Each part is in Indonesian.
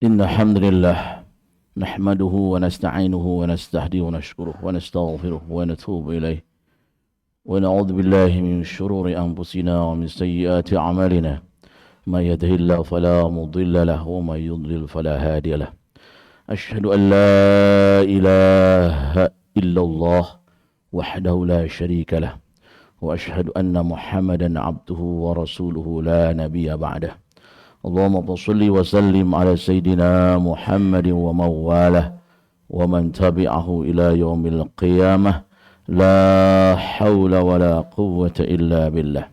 إن الحمد لله نحمده ونستعينه ونستهديه ونشكره ونستغفره ونتوب إليه ونعوذ بالله من شرور أنفسنا ومن سيئات أعمالنا ما يهده الله فلا مضل له ومن يضلل فلا هادي له أشهد أن لا إله إلا الله وحده لا شريك له وأشهد أن محمدا عبده ورسوله لا نبي بعده اللهم صل وسلم على سيدنا محمد ومن والاه ومن تبعه إلى يوم القيامة لا حول ولا قوة إلا بالله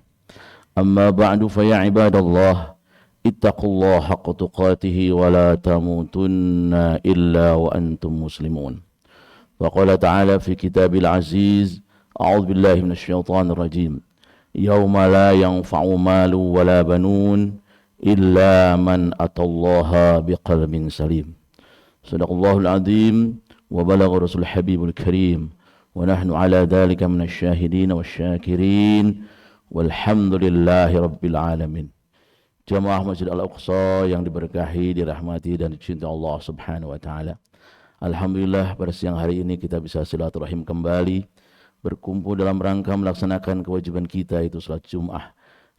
أما بعد فيا عباد الله اتقوا الله حق تقاته ولا تموتن إلا وأنتم مسلمون وقال تعالى في كتاب العزيز أعوذ بالله من الشيطان الرجيم يوم لا ينفع مال ولا بنون إلا من أتى الله بقلب سليم صدق الله العظيم وبلغ رسول الحبيب الكريم ونحن على ذلك من الشاهدين والشاكرين والحمد لله رب العالمين. Jamaah Masjid Al-Aqsa yang diberkahi, dirahmati dan dicintai Allah Subhanahu wa taala. Alhamdulillah pada siang hari ini kita bisa silaturahim kembali, berkumpul dalam rangka melaksanakan kewajiban kita, itu salat Jumat.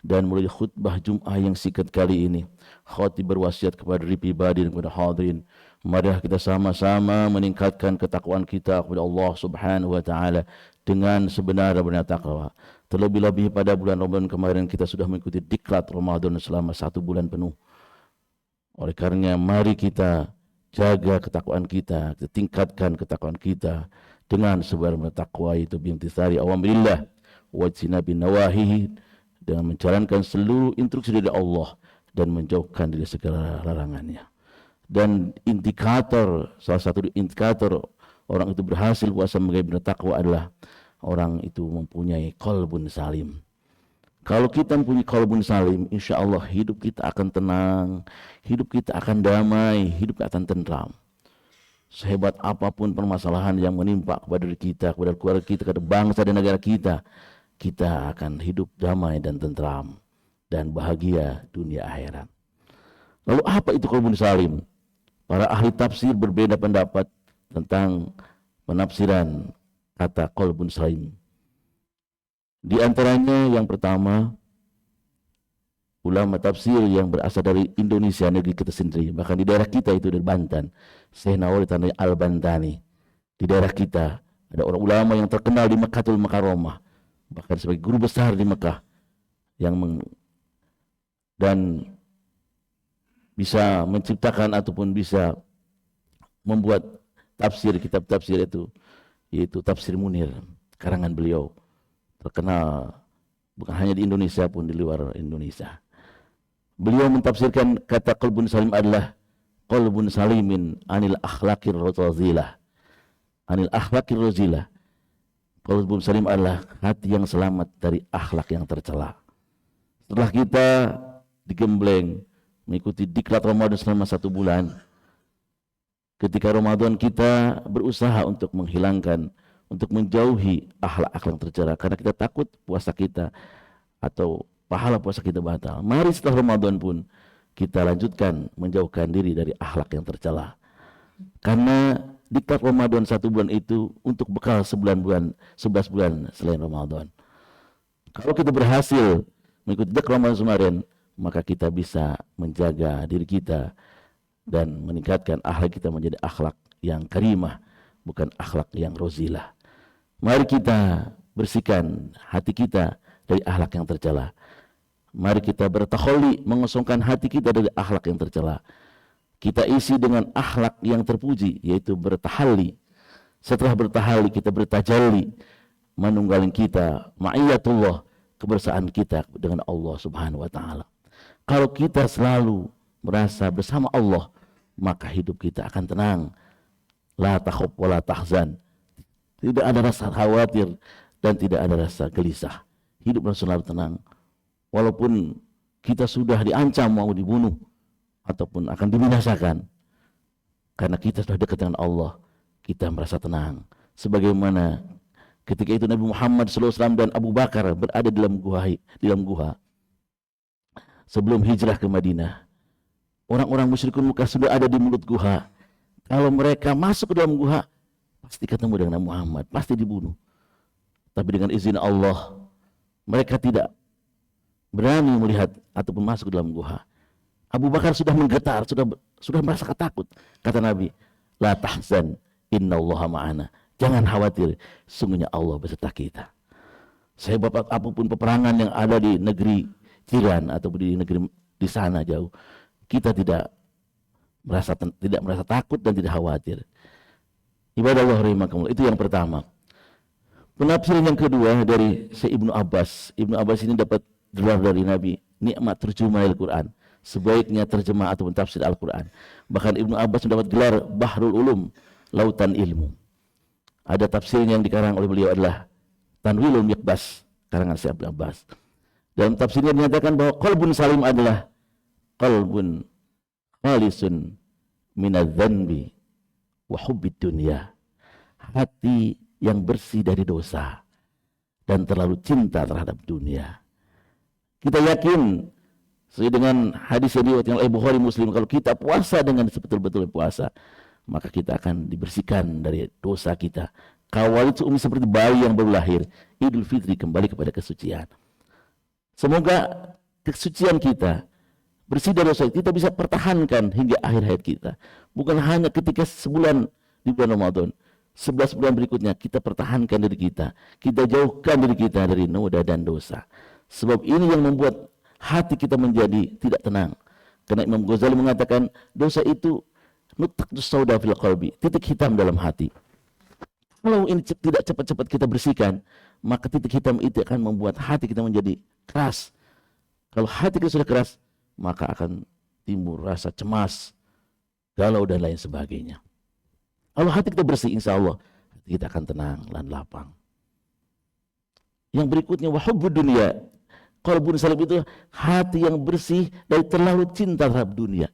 Dan mulai khutbah Jum'ah yang singkat kali ini, khatib berwasiat kepada diri pribadi dan kepada hadirin, mari kita sama-sama meningkatkan ketakwaan kita kepada Allah Subhanahu wa taala dengan sebenar-benar takwa. Terlebih-lebih pada bulan Ramadan kemarin kita sudah mengikuti diklat Ramadan selama 1 bulan penuh. Oleh karenanya mari kita jaga ketakwaan kita tingkatkan ketakwaan kita dengan sebenar-benar takwa, itu bimtisari awamirillah wa jinabin nawahihi, dengan menjalankan seluruh instruksi dari Allah dan menjauhkan dari segala larangannya. Dan salah satu indikator orang itu berhasil puasa menjadi takwa adalah orang itu mempunyai qalbun salim. Kalau kita mempunyai qalbun salim, insya Allah hidup kita akan tenang, hidup kita akan damai, hidup kita akan tentram. Sehebat apapun permasalahan yang menimpa kepada diri kita, kepada keluarga kita, kepada bangsa dan negara kita, kita akan hidup damai dan tentram dan bahagia dunia akhirat. Lalu apa itu qalbun salim? Para ahli tafsir berbeda pendapat tentang penafsiran kata qalbun salim. Di antaranya yang pertama, ulama tafsir yang berasal dari Indonesia, negeri kita sendiri, bahkan di daerah kita itu dari Banten, Syekh Nawawi Tanai Al-Bantani. Di daerah kita ada orang ulama yang terkenal di Mekkatul Mukarramah, bahkan sebagai guru besar di Mekah, dan bisa menciptakan ataupun bisa membuat tafsir, kitab tafsir itu, yaitu Tafsir Munir, karangan beliau, terkenal bukan hanya di Indonesia pun di luar Indonesia. Beliau mentafsirkan kata qalbun salim adalah qalbun salimin anil akhlaqir razilah. Anil akhlaqir razilah. Qalbun salim adalah hati yang selamat dari akhlak yang tercela. Setelah kita digembleng mengikuti diklat Ramadan selama 1 bulan, ketika Ramadan kita berusaha untuk menghilangkan, untuk menjauhi akhlak-akhlak yang tercela, karena kita takut puasa kita atau pahala puasa kita batal. Mari setelah Ramadan pun kita lanjutkan menjauhkan diri dari akhlak yang tercela. Karena diklat Ramadan 1 bulan itu untuk bekal 11 bulan selain Ramadan. Kalau kita berhasil mengikuti diklat Ramadan kemarin, maka kita bisa menjaga diri kita dan meningkatkan akhlak kita menjadi akhlak yang karimah, bukan akhlak yang rozilah. Mari kita bersihkan hati kita dari akhlak yang tercela. Mari kita bertakholi, mengosongkan hati kita dari akhlak yang tercela. Kita isi dengan akhlak yang terpuji, yaitu bertahalli. Setelah bertahalli, kita bertajalli, menunggalin kita ma'iyatullah, kebersamaan kita dengan Allah Subhanahu wa taala. Kalau kita selalu merasa bersama Allah, maka hidup kita akan tenang. La takhaf wa la tahzan. Tidak ada rasa khawatir dan tidak ada rasa gelisah. Hidup selalu tenang. Walaupun kita sudah diancam mau dibunuh ataupun akan dibinasakan, karena kita sudah dekat dengan Allah, kita merasa tenang. Sebagaimana ketika itu Nabi Muhammad SAW dan Abu Bakar berada dalam gua sebelum hijrah ke Madinah. Orang-orang musyrikun Mekah sudah ada di mulut gua. Kalau mereka masuk ke dalam gua, pasti ketemu dengan Muhammad, pasti dibunuh. Tapi dengan izin Allah, mereka tidak berani melihat ataupun masuk ke dalam gua. Abu Bakar sudah menggetar, sudah merasa takut. Kata Nabi, la tahzan, innallaha ma'ana. Jangan khawatir, sungguhnya Allah beserta kita. Sehebat apapun peperangan yang ada di negeri jiran ataupun di negeri di sana jauh, kita tidak merasa takut dan tidak khawatir. Ibadah Allah rahimakumullah. Itu yang pertama. Penafsiran yang kedua dari Syekh Ibnu Abbas. Ibnu Abbas ini dapat gelar dari Nabi, nikmat terjemah Al-Quran, sebaiknya terjemah ataupun tafsir Al-Quran. Bahkan Ibnu Abbas mendapat gelar Bahrul Ulum, lautan ilmu. Ada tafsirnya yang dikarang oleh beliau adalah Tanwilul Miqbas, karangan Syekh Ibnu Abbas. Dalam tafsirnya dinyatakan bahwa qalbun salim adalah qalbun khalisun minadz-dzanbi wa hubbid dunya. Hati yang bersih dari dosa dan terlalu cinta terhadap dunia. Kita yakin sesuai dengan hadis yang diriwayatkan oleh Bukhari Muslim, kalau kita puasa dengan sebetul-betul puasa, maka kita akan dibersihkan dari dosa kita. Kawal itu seperti bayi yang baru lahir. Idul Fitri kembali kepada kesucian. Semoga kesucian kita, bersih dari dosa, kita bisa pertahankan hingga akhir hayat kita. Bukan hanya ketika sebulan di bulan Ramadan, 11 bulan berikutnya kita pertahankan diri kita. Kita jauhkan diri kita dari noda dan dosa. Sebab ini yang membuat hati kita menjadi tidak tenang. Karena Imam Ghazali mengatakan dosa itu nutaktus sauda fil qalbi, titik hitam dalam hati. Kalau ini tidak cepat-cepat kita bersihkan, maka titik hitam itu akan membuat hati kita menjadi keras. Kalau hati kita sudah keras, maka akan timbul rasa cemas, galau dan lain sebagainya. Kalau hati kita bersih, insya Allah hati kita akan tenang dan lapang. Yang berikutnya wahubbud dunia. Qalbun salim itu hati yang bersih dari terlalu cinta terhadap dunia.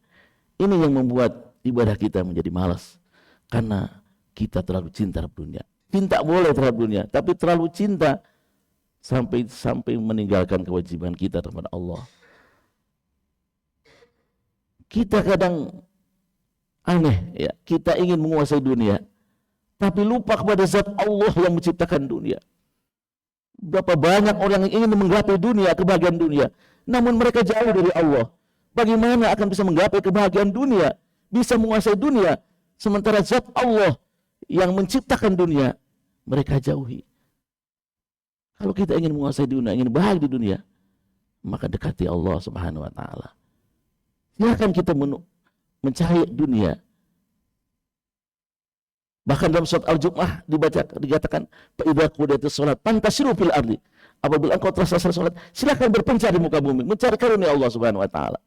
Ini yang membuat ibadah kita menjadi malas, karena kita terlalu cinta terhadap dunia. Cinta boleh terhadap dunia, tapi terlalu cinta sampai meninggalkan kewajiban kita terhadap Allah. Kita kadang aneh ya, kita ingin menguasai dunia, tapi lupa kepada zat Allah yang menciptakan dunia. Berapa banyak orang yang ingin menggapai dunia, kebahagiaan dunia, namun mereka jauh dari Allah. Bagaimana akan bisa menggapai kebahagiaan dunia, bisa menguasai dunia, sementara zat Allah yang menciptakan dunia mereka jauhi. Kalau kita ingin menguasai dunia, ingin bahagia di dunia, maka dekati Allah Subhanahu wa taala. Silakan kita mencari dunia. Bahkan dalam surat Al-Jum'ah dikatakan fa idza qudiyatis shalat fantasiru fil ardi. Apabila engkau telah selesai salat, silakan berpencar di muka bumi, mencari karunia Allah Subhanahu wa taala.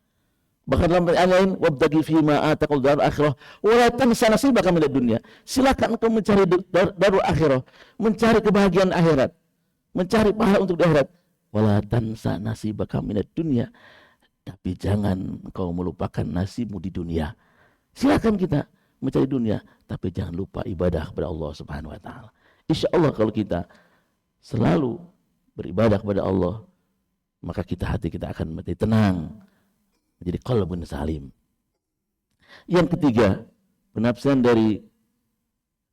Bahkan dalam ayat lain, wabtaghi fima ataqal darul akhirah wa la tansa nasibaka minad dunya. Silakan engkau mencari darul akhirah, mencari kebahagiaan akhirat, mencari pahala untuk di akhirat. Wa la tansa nasibaka minad dunya. Tapi jangan engkau melupakan nasibmu di dunia. Silakan kita mencari dunia, tapi jangan lupa ibadah kepada Allah Subhanahu wa taala. Insya Allah kalau kita selalu beribadah kepada Allah, maka hati kita akan menjadi tenang, menjadi qalbun salim. Yang ketiga, penafsiran dari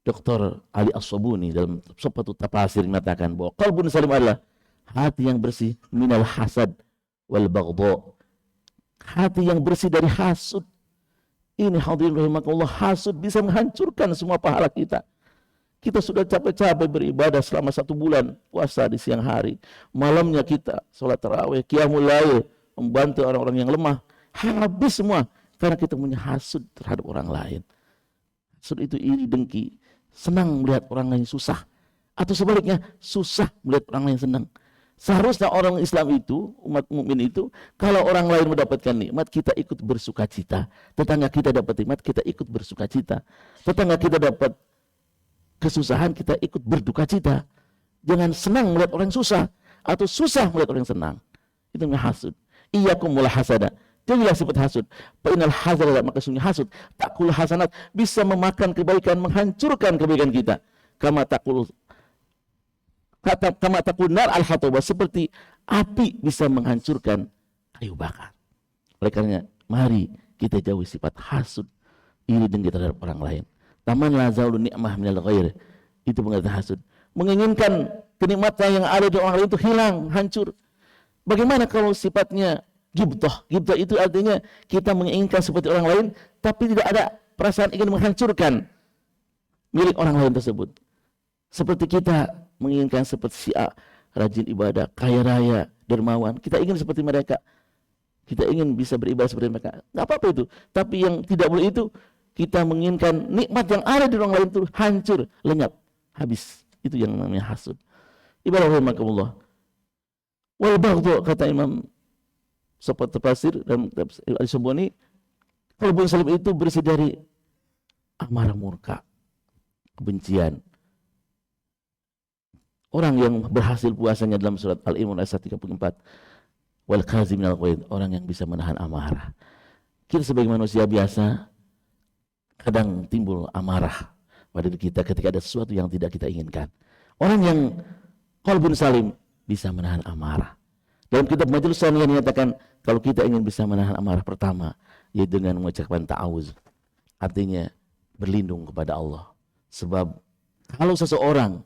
Dr. Ali As-Sabuni dalam Sifatu Tafasir mengatakan bahwa qalbun salim adalah hati yang bersih minal hasad wal baghdha. Hati yang bersih dari hasud. Ini hadirin rahimakumullah, hasud bisa menghancurkan semua pahala kita. Kita sudah capek-capek beribadah selama 1 bulan, puasa di siang hari, malamnya kita sholat tarawih, qiyamul lail, membantu orang-orang yang lemah, habis semua karena kita punya hasud terhadap orang lain. Hasud itu iri, dengki, senang melihat orang lain susah, atau sebaliknya susah melihat orang lain senang. Seharusnya orang Islam itu, umat mukmin itu, kalau orang lain mendapatkan nikmat, kita ikut bersuka cita. Tetangga kita dapat nikmat, kita ikut bersuka cita. Tetangga kita dapat kesusahan, kita ikut berduka cita. Jangan senang melihat orang susah, atau susah melihat orang senang. Itu namanya hasud. Iyyakum wal hasada. Jadilah sifat hasud. Fa innal hasada, maka sungguh hasud takul hasanat, bisa memakan kebaikan, menghancurkan kebaikan kita. Kama takul nar al-hataba, seperti api bisa menghancurkan kayu bakar. Oleh karena mari kita jauhi sifat hasud, iri dengki terhadap orang lain. Tamanna zaulun ni'mah minal ghair, itu pengertian hasud. Menginginkan kenikmatan yang ada di orang lain itu hilang, hancur. Bagaimana kalau sifatnya ghibthah? Ghibthah itu artinya kita menginginkan seperti orang lain, tapi tidak ada perasaan ingin menghancurkan milik orang lain tersebut. Seperti kita menginginkan seperti si A, rajin ibadah, kaya raya, dermawan. Kita ingin seperti mereka. Kita ingin bisa beribadah seperti mereka. Nggak apa-apa itu. Tapi yang tidak boleh itu, kita menginginkan nikmat yang ada di orang lain itu hancur, lenyap, habis. Itu yang namanya hasud. Ibadah rahimakumullah. Wal baghdhu, kata Imam Sopat Tafsir dan Al-Subuni, qalbun salim itu bersih dari amarah murka, kebencian. Orang yang berhasil puasanya dalam surat Al-Imran ayat 134, wal kaziminal ghaidh, orang yang bisa menahan amarah. Kita sebagai manusia biasa kadang timbul amarah pada diri kita ketika ada sesuatu yang tidak kita inginkan. Orang yang qalbun salim bisa menahan amarah. Dalam kitab Majelis Saniyah dinyatakan kalau kita ingin bisa menahan amarah, pertama yaitu dengan mengucapkan ta'awuz, artinya berlindung kepada Allah. Sebab kalau seseorang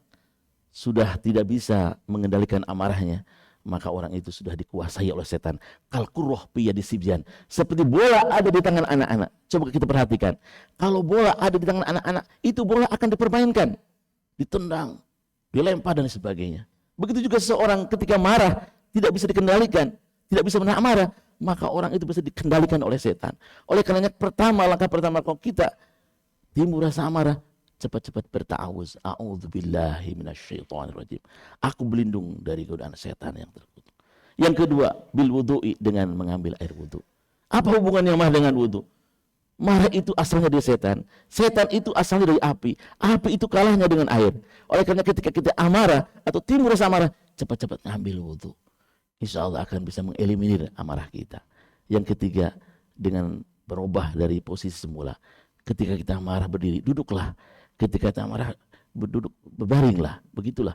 sudah tidak bisa mengendalikan amarahnya, maka orang itu sudah dikuasai oleh setan. Kalqurrah fi yadi sibyan, seperti bola ada di tangan anak-anak. Coba kita perhatikan, kalau bola ada di tangan anak-anak, itu bola akan dipermainkan, ditendang, dilempar dan sebagainya. Begitu juga seseorang ketika marah tidak bisa dikendalikan, tidak bisa menahan amarah, maka orang itu bisa dikendalikan oleh setan. Oleh karenanya langkah pertama kalau kita timbul rasa amarah, cepat-cepat berta'awuz. A'udzubillahi minasyaitonirrajim. Aku berlindung dari godaan setan yang terkutuk. Yang kedua, bil wudu'i, dengan mengambil air wudu. Apa hubungannya marah dengan wudu? Marah itu asalnya dari setan. Setan itu asalnya dari api. Api itu kalahnya dengan air. Oleh karena ketika kita amarah atau timbul rasa amarah, cepat-cepat ngambil wudu. Insya Allah akan bisa mengeliminir amarah kita. Yang ketiga, dengan berubah dari posisi semula. Ketika kita marah berdiri, duduklah. Ketika kita marah berduduk, berbaringlah. Begitulah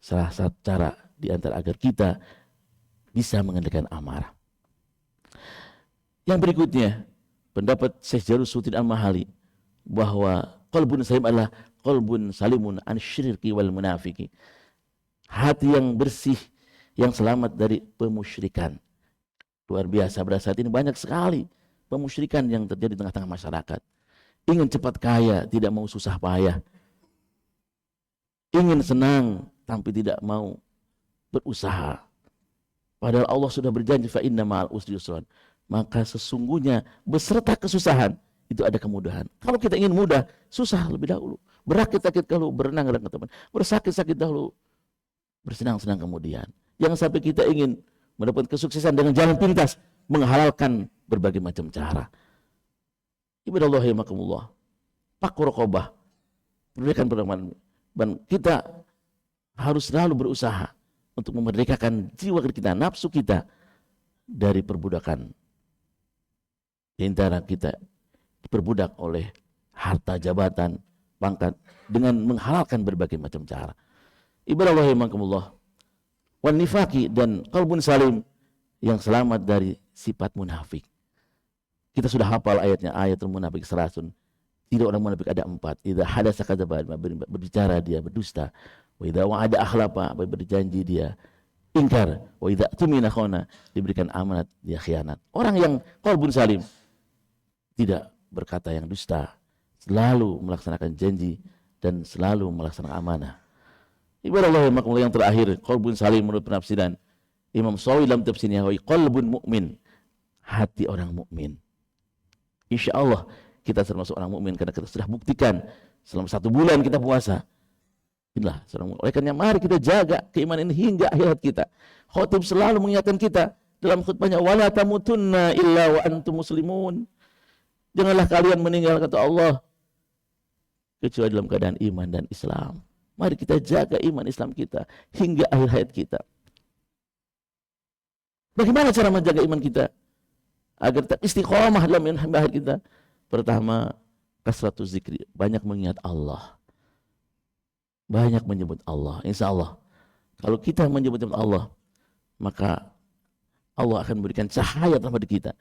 salah satu cara di antara agar kita bisa mengendalikan amarah. Yang berikutnya, pendapat Syekh Jarusuddin Al-Mahali bahwa qalbun salim adalah qalbun salimun an syirki wal munafiki. Hati yang bersih, yang selamat dari pemusyrikan. Luar biasa, pada saat ini banyak sekali pemusyrikan yang terjadi di tengah-tengah masyarakat. Ingin cepat kaya, tidak mau susah payah. Ingin senang, tapi tidak mau berusaha. Padahal Allah sudah berjanji, fa inna ma'al usri yusran. Maka sesungguhnya beserta kesusahan itu ada kemudahan. Kalau kita ingin mudah, susah lebih dahulu. Berakit-akit dahulu, berenang-renang ke teman. Bersakit-sakit dahulu, bersenang-senang kemudian. Jangan sampai kita ingin mendapatkan kesuksesan dengan jalan pintas, menghalalkan berbagai macam cara. Ibadah Allah rahimakumullah. Paku raqabah, merdekakan perempuan. Dan kita harus selalu berusaha untuk memerdekakan jiwa kita, nafsu kita dari perbudakan. Di antara kita diperbudak oleh harta, jabatan, pangkat, dengan menghalalkan berbagai macam cara. Ibadah Allah rahimakumullah. Wan nifaqi, dan qalbun salim, yang selamat dari sifat munafik. Kita sudah hafal ayatnya, ayatul munafik salasun. Tidak, orang munafik ada 4. Idza hadasa kadzaba, berbicara dia berdusta. Wa idza wa'ada akhlafa, berjanji dia ingkar. Wa idza tumina khana, diberikan amanat dia khianat. Orang yang qalbun salim, tidak berkata yang dusta, selalu melaksanakan janji dan selalu melaksanakan amanah. Ibadah Allah yang terakhir, qalbun salim menurut penafsiran Imam Shawi dalam tafsirnya, qalbun mu'min, hati orang mukmin. Insya Allah kita termasuk orang mukmin karena kita sudah buktikan selama 1 bulan kita puasa. Inilah seorang mukmin. Oleh karena mari kita jaga keimanan ini hingga akhirat kita. Khatib selalu mengingatkan kita dalam khutbahnya, wala tamutunna illa wa antum muslimun. Janganlah kalian meninggal, kata Allah, kecuali dalam keadaan iman dan Islam. Mari kita jaga iman Islam kita hingga akhir hayat kita. Bagaimana cara menjaga iman kita agar tetap istiqomah dalam ibadah kita? Pertama, kasratu zikri, banyak mengingat Allah, banyak menyebut Allah. Insya Allah kalau kita menyebut Allah, maka Allah akan memberikan cahaya pada kita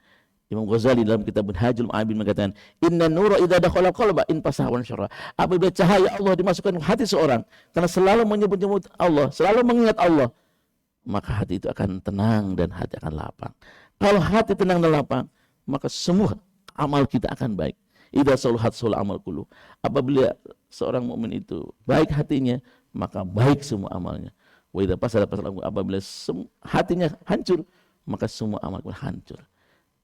Imam Ghazali dalam kitab Minhajul Mu'abid mengatakan, "Inna nura idza dakhala qalba in fasaha syarra." Apabila cahaya Allah dimasukkan ke hati seorang, karena selalu menyebut-nyebut Allah, selalu mengingat Allah, maka hati itu akan tenang dan hati akan lapang. Kalau hati tenang dan lapang, maka semua amal kita akan baik. Idza saluhat sul amal kullu. Apabila seorang mukmin itu baik hatinya, maka baik semua amalnya. Wa idza fasada apabila hatinya hancur, maka semua amal pun hancur.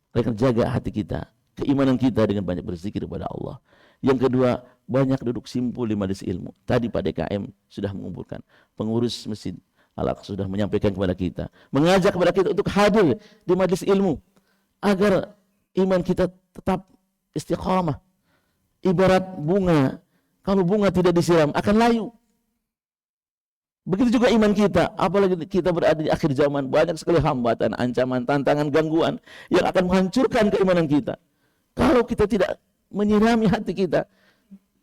Mereka jaga hati kita, keimanan kita dengan banyak berzikir kepada Allah. Yang kedua, banyak duduk simpul di majelis ilmu. Tadi Pak DKM sudah mengumpulkan, pengurus masjid Al-Aqsa sudah menyampaikan kepada kita, mengajak kepada kita untuk hadir di majelis ilmu agar iman kita tetap istiqamah. Ibarat bunga, kalau bunga tidak disiram akan layu. Begitu juga iman kita, apalagi kita berada di akhir zaman, banyak sekali hambatan, ancaman, tantangan, gangguan yang akan menghancurkan keimanan kita. Kalau kita tidak menyirami hati kita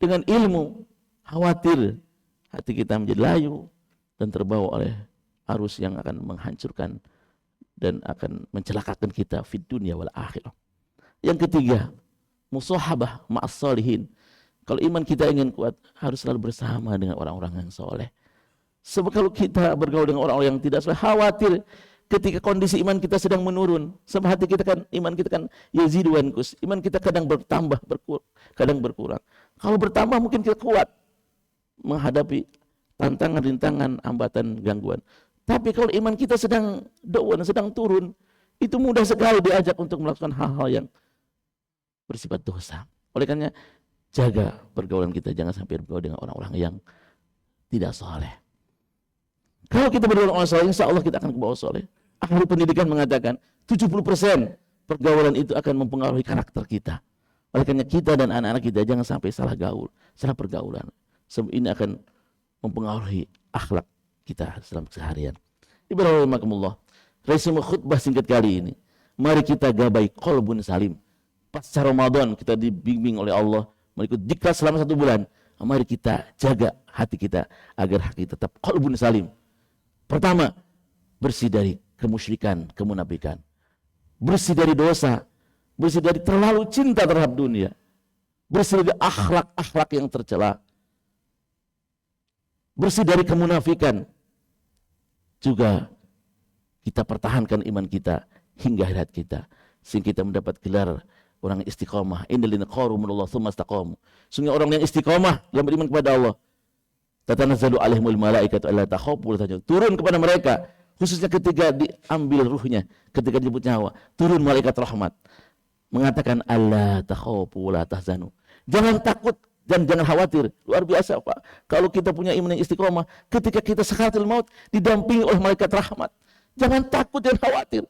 dengan ilmu, khawatir hati kita menjadi layu dan terbawa oleh arus yang akan menghancurkan dan akan mencelakakan kita fid dunya wal akhirah. Yang ketiga, musahabah ma'as salihin. Kalau iman kita ingin kuat, harus selalu bersama dengan orang-orang yang soleh. Sebab kalau kita bergaul dengan orang-orang yang tidak soleh, khawatir ketika kondisi iman kita sedang menurun. Sebab hati kita kan, iman kita kan yazidu wa yanqus. Iman kita kadang bertambah, kadang berkurang. Kalau bertambah mungkin kita kuat menghadapi tantangan, rintangan, hambatan, gangguan. Tapi kalau iman kita sedang down, sedang turun, itu mudah sekali diajak untuk melakukan hal-hal yang bersifat dosa. Oleh karena jaga pergaulan kita, jangan sampai bergaul dengan orang-orang yang tidak soleh. Kalau kita bergaul dengan orang soleh, insya Allah kita akan ke bawah soleh. Ahli pendidikan mengatakan 70% pergaulan itu akan mempengaruhi karakter kita. Oleh karena kita dan anak-anak kita jangan sampai salah gaul, salah pergaulan. Sebab ini akan mempengaruhi akhlak kita dalam keseharian. Ibaratullah, resume khutbah singkat kali ini. Mari kita gabai qalbun salim. Pasca Ramadan kita dibimbing oleh Allah mengikut diklat selama 1 bulan. Mari kita jaga hati kita agar hati tetap qalbun salim. Pertama, bersih dari kemusyrikan, kemunafikan. Bersih dari dosa, bersih dari terlalu cinta terhadap dunia. Bersih dari akhlak-akhlak yang tercela. Bersih dari kemunafikan. Juga kita pertahankan iman kita hingga akhirat kita. Sehingga kita mendapat gelar orang istiqamah. Innal ladzina qalu minallah tsumma istaqamu. Sungguh orang yang istiqamah yang beriman kepada Allah. Tatanazzalu alaihimul malaikatu alla takhafu wa la tahzanu. Turun kepada mereka, khususnya ketika diambil ruhnya, ketika dijemput nyawa, turun malaikat rahmat mengatakan alla takhafu wa la tahzanu. Jangan takut dan jangan khawatir. Luar biasa, Pak. Kalau kita punya iman yang istiqamah, ketika kita sakaratul maut didampingi oleh malaikat rahmat, jangan takut dan khawatir.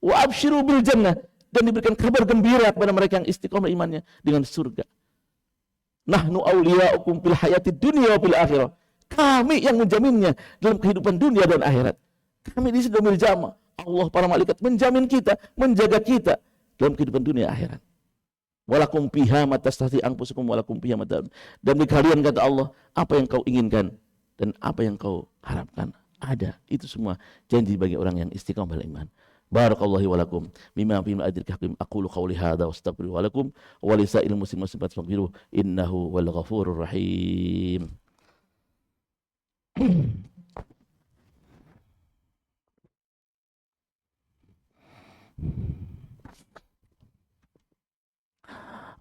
Wa absyiru bil jannah, dan diberikan kabar gembira kepada mereka yang istiqamah imannya dengan surga. Nahnu awliya'ukum fil hayatid dunya wa fil akhirah. Kami yang menjaminnya dalam kehidupan dunia dan akhirat. Kami di sini menjamin Allah, para malaikat menjamin kita, menjaga kita dalam kehidupan dunia akhirat. Walakum fiha ma tastati anfusukum walakum fiha ma tad'un. Dan di kalian, kata Allah, apa yang kau inginkan dan apa yang kau harapkan ada. Itu semua janji bagi orang yang istiqamah beriman. Barakallahu wa lakum mimma fi ma'adil hakim aqulu qawli hadza wa astaghfiru wa lakum wa li sa'il muslimin fastaghfiruhu innahu wal ghafurur rahim.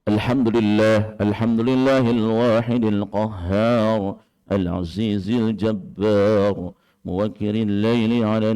Alhamdulillahil wahidil qahhar al-azizil jabbar muwakkiril laili 'alan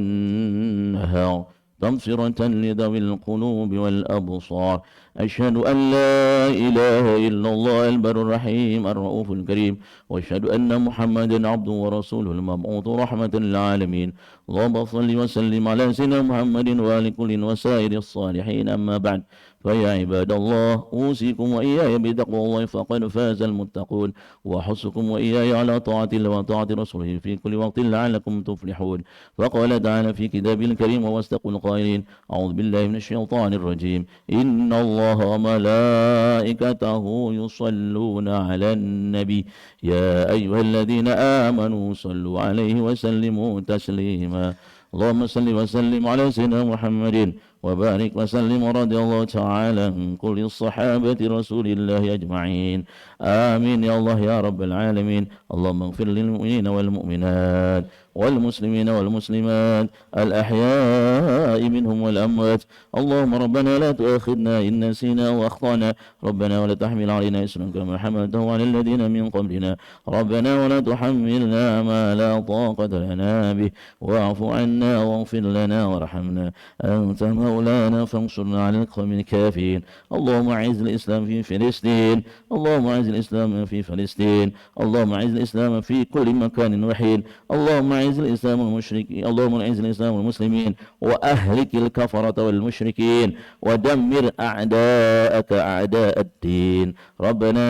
nahar تغفرة لذوي القلوب والأبصار أشهد أن لا إله إلا الله البر الرحيم الرؤوف الكريم وأشهد أن محمدا عبده ورسوله المبعوث رحمة للعالمين اللهم صل وسلم على سيدنا محمد وآل كل وسائر الصالحين أما بعد فيا عباد الله أوصيكم وإياي بتقوى الله فقد فاز المتقون وأحثكم وإياي على طاعة الله وطاعة رسوله في كل وقت لعلكم تفلحون فقال تعالى في كتابه الكريم واصدق القائلين أعوذ بالله من الشيطان الرجيم إن الله وملائكته يصلون على النبي يا أيها الذين آمنوا صلوا عليه وسلموا تسليما اللهم صل وسلم على سيدنا محمد وبارك وسلم ورضي الله تعالى عن كل الصحابة رسول الله أجمعين. آمين يا الله يا رب العالمين. اللهم اغفر للمؤمنين والمؤمنات والمسلمين والمسلمات الأحياء منهم والأموات. اللهم ربنا لا تؤاخذنا إن نسينا وأخطأنا. ربنا ولا تحمل علينا إصرا كما حملته على الذين من قبلنا. ربنا ولا تحملنا ما لا طاقة لنا به. واعف عنا واغفر لنا وارحمنا. أنت مولانا فانصرنا على القوم الكافرين. اللهم أعز الإسلام في فلسطين. اللهم أعز الإسلام في فلسطين. اللهم أعز الإسلام في كل مكان وحيد. اللهم أعز الإسلام والمشركين. اللهم أعز الإسلام والمسلمين وأهلك الكفرة والمشركين ودمر أعداءك أعداء الدين. ربنا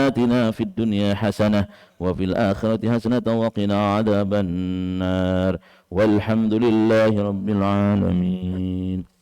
آتنا في الدنيا حسنة وفي الآخرة حسنة وقنا عذاب النار والحمد لله رب العالمين.